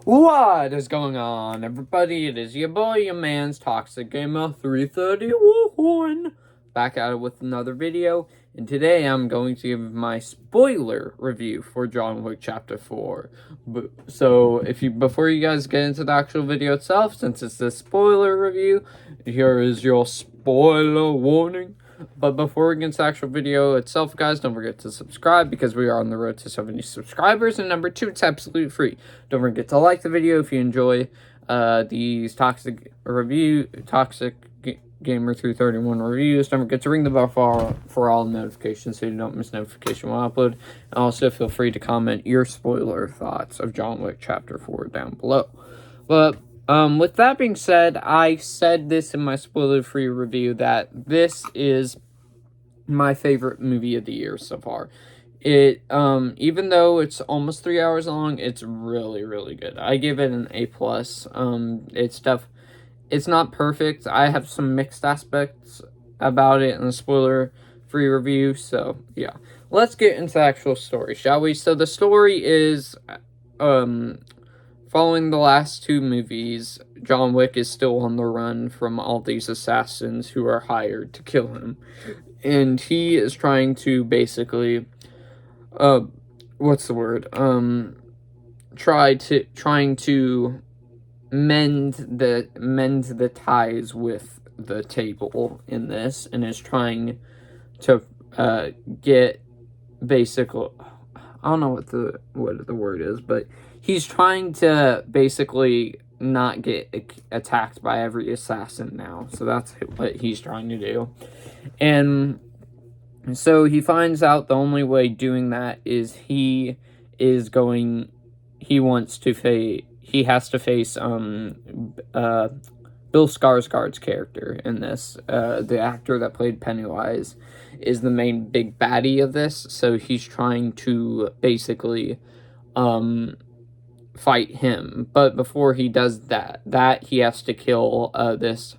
What is going on, everybody? It is your boy, your man's Toxic Gamer 331, back at it with another video, and today I'm going to give my spoiler review for John Wick Chapter 4. So, before you guys get into the actual video itself, since it's a spoiler review, here is your spoiler warning. But before we get into the actual video itself, guys, don't forget to subscribe because we are on the road to 70 subscribers. And number 2, it's absolutely free. Don't forget to like the video if you enjoy these Toxic Gamer 331 reviews. Don't forget to ring the bell for all notifications so you don't miss notification when I upload. And also feel free to comment your spoiler thoughts of John Wick Chapter 4 down below. But with that being said, I said this in my spoiler-free review that this is my favorite movie of the year so far. It, even though it's almost 3 hours long, it's really, really good. I give it an A+. It's not perfect. I have some mixed aspects about it in the spoiler-free review, so yeah. Let's get into the actual story, shall we? So the story is, following the last 2 movies, John Wick is still on the run from all these assassins who are hired to kill him. And he is trying to basically, trying to mend the ties with the table in this, and is trying to, get basically, I don't know what the word is, but he's trying to basically not get attacked by every assassin now. So that's what he's trying to do. And so he finds out the only way doing that is he has to face Bill Skarsgård's character in this. The actor that played Pennywise is the main big baddie of this, so he's trying to basically fight him. But before he does that he has to kill this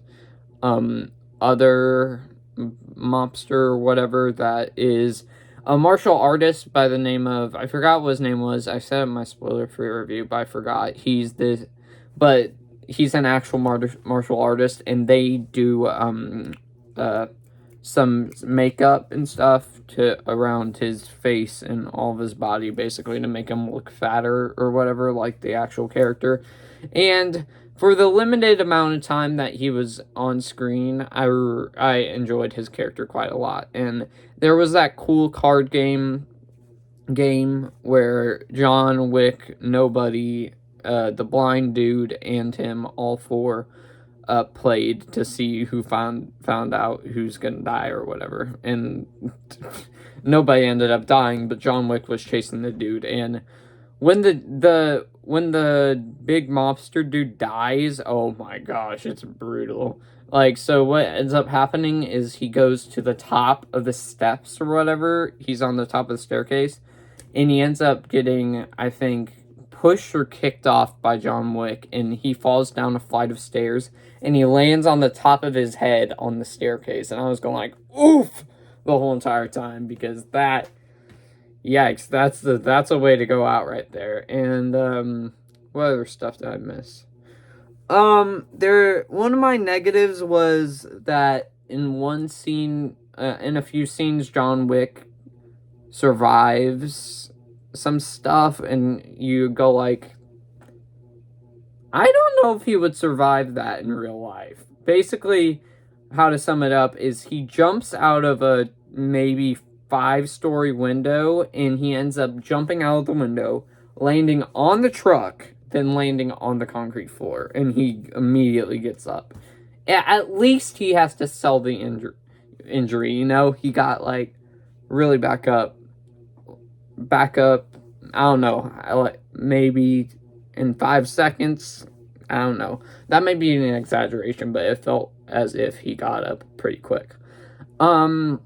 other mobster or whatever that is a martial artist by the name of, I forgot what his name was. I said it in my spoiler-free review, but I forgot. He's an actual martial artist, and they do some makeup and stuff around his face and all of his body, basically, to make him look fatter or whatever, like the actual character. And for the limited amount of time that he was on screen, I enjoyed his character quite a lot. And there was that cool card game where John Wick, Nobody, the blind dude, and him, all 4 played to see who found out who's gonna die or whatever. And nobody ended up dying, but John Wick was chasing the dude. And when the big mobster dude dies, oh my gosh, it's brutal. Like, so what ends up happening is he goes to the top of the steps or whatever. He's on the top of the staircase, and he ends up getting, I think, pushed or kicked off by John Wick, and he falls down a flight of stairs, and he lands on the top of his head on the staircase. And I was going like, oof, the whole entire time, because that, yikes, that's a way to go out right there. And what other stuff did I miss? One of my negatives was that in one scene, in a few scenes, John Wick survives some stuff, and you go like, I don't know if he would survive that in real life. Basically, how to sum it up is he jumps out of a maybe 5-story window, and he ends up jumping out of the window, landing on the truck, then landing on the concrete floor, and he immediately gets up. At least he has to sell the injury, you know? He got, like, really back up, I don't know, maybe in 5 seconds, I don't know. That may be an exaggeration, but it felt as if he got up pretty quick. The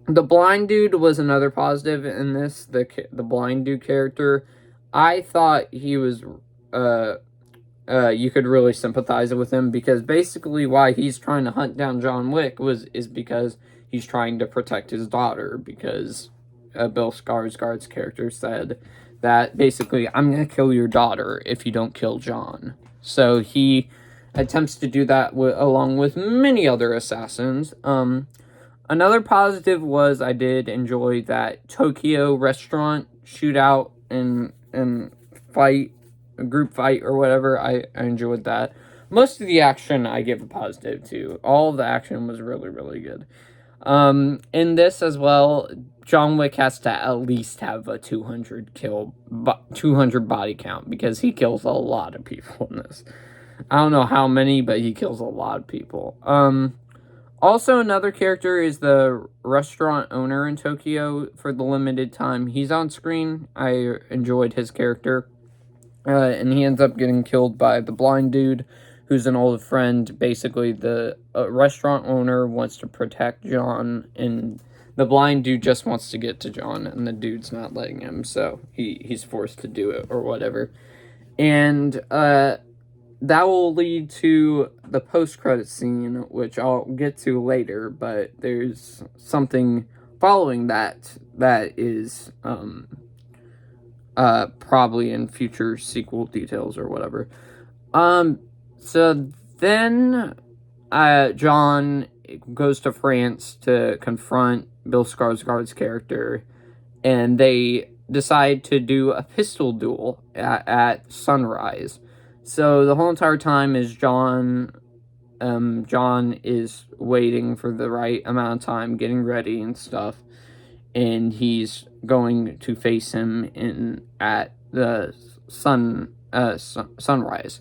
blind dude was another positive in this, the blind dude character. I thought he was, you could really sympathize with him, because basically why he's trying to hunt down John Wick is because he's trying to protect his daughter, because Bill Skarsgård's character said that basically, I'm going to kill your daughter if you don't kill John. So he attempts to do that along with many other assassins. Another positive was I did enjoy that Tokyo restaurant shootout and fight, a group fight or whatever. I enjoyed that. Most of the action I give a positive to. All of the action was really, really good. In this as well, John Wick has to at least have a 200 body count, because he kills a lot of people in this. I don't know how many, but he kills a lot of people. Also, another character is the restaurant owner in Tokyo for the limited time he's on screen. I enjoyed his character. And he ends up getting killed by the blind dude, who's an old friend. Basically, the restaurant owner wants to protect John, and the blind dude just wants to get to John, and the dude's not letting him, so he's forced to do it, or whatever. And, that will lead to the post-credit scene, which I'll get to later, but there's something following that is probably in future sequel details or whatever. So then John goes to France to confront Bill Skarsgård's character, and they decide to do a pistol duel at sunrise. So the whole entire time is John is waiting for the right amount of time, getting ready and stuff, and he's going to face him at the sunrise.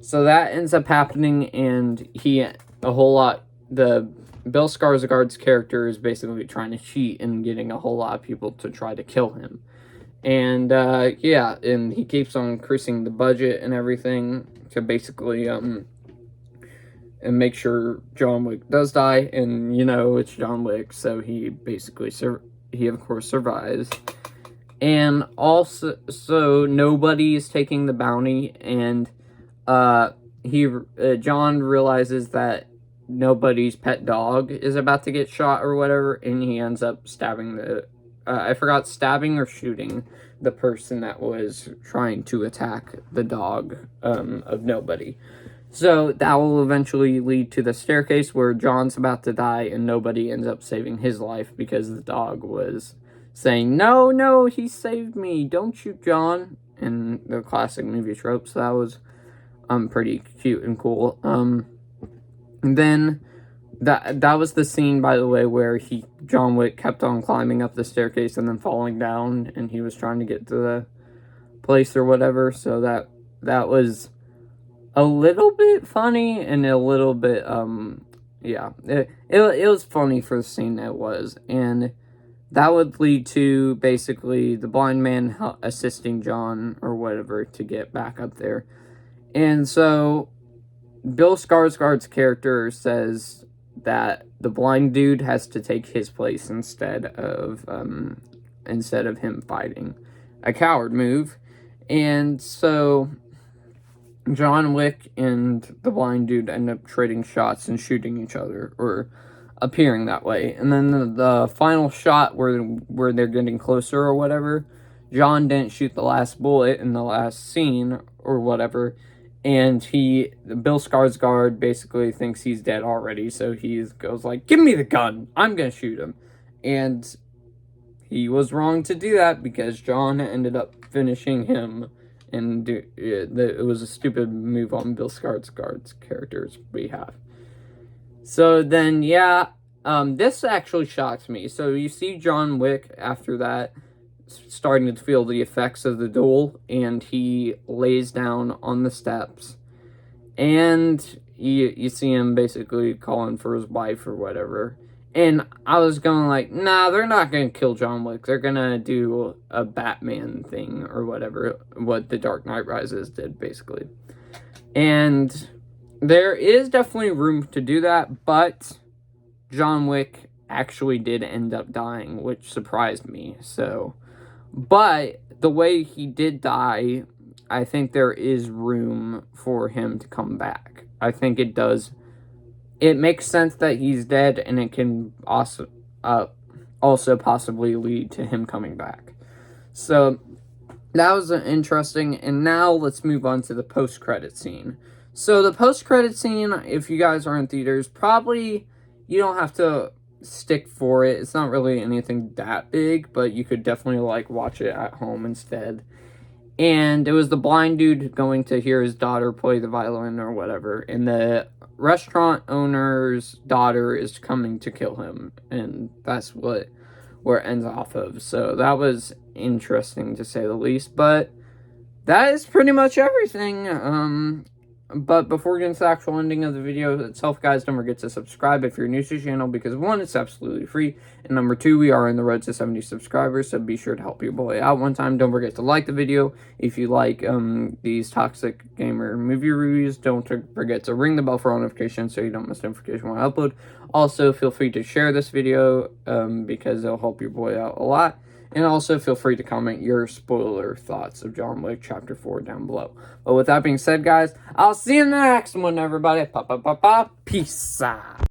So that ends up happening, and the Bill Skarsgård's character is basically trying to cheat and getting a whole lot of people to try to kill him. And, and he keeps on increasing the budget and everything to basically, and make sure John Wick does die, and, it's John Wick, so he basically, he of course survives. And also, so nobody is taking the bounty, and, John realizes that nobody's pet dog is about to get shot or whatever, and he ends up stabbing stabbing or shooting the person that was trying to attack the dog of nobody. So that will eventually lead to the staircase where John's about to die, and nobody ends up saving his life because the dog was saying, no, he saved me, don't shoot John, in the classic movie tropes. So that was pretty cute and cool. And then that was the scene, by the way, where John Wick kept on climbing up the staircase and then falling down, and he was trying to get to the place or whatever. So that was a little bit funny and a little bit it was funny for the scene that it was, and that would lead to basically the blind man assisting John or whatever to get back up there. And so Bill Skarsgård's character says that the blind dude has to take his place instead of him fighting. A coward move. And so John Wick and the blind dude end up trading shots and shooting each other, or appearing that way. And then the final shot where they're getting closer or whatever, John didn't shoot the last bullet in the last scene or whatever, and Bill Skarsgård basically thinks he's dead already, so he goes like, give me the gun, I'm gonna shoot him. And he was wrong to do that, because John ended up finishing him, and it was a stupid move on Bill Skarsgård's character's behalf. So then, this actually shocked me. So you see John Wick after that starting to feel the effects of the duel, and he lays down on the steps, and you see him basically calling for his wife or whatever. And I was going like, nah, they're not going to kill John Wick. They're going to do a Batman thing or whatever, what The Dark Knight Rises did, basically. And there is definitely room to do that, but John Wick actually did end up dying, which surprised me. But the way he did die, I think there is room for him to come back. I think it does. It makes sense that he's dead, and it can also possibly lead to him coming back. So that was interesting. And now let's move on to the post-credit scene. So the post-credit scene, if you guys are in theaters, probably you don't have to stick for it. It's not really anything that big, but you could definitely like watch it at home instead. And it was the blind dude going to hear his daughter play the violin or whatever, and the restaurant owner's daughter is coming to kill him, and that's where it ends off of. So that was interesting to say the least, but that is pretty much everything. But before we get into the actual ending of the video itself, guys, don't forget to subscribe if you're new to the channel, because 1, it's absolutely free, and number 2, we are on the road to 70 subscribers, so be sure to help your boy out one time. Don't forget to like the video if you like these Toxic Gamer movie reviews. Don't forget to ring the bell for all notifications so you don't miss notification when I upload. Also, feel free to share this video because it'll help your boy out a lot. And also feel free to comment your spoiler thoughts of John Wick Chapter 4 down below. But with that being said, guys, I'll see you in the next one, everybody. Peace out.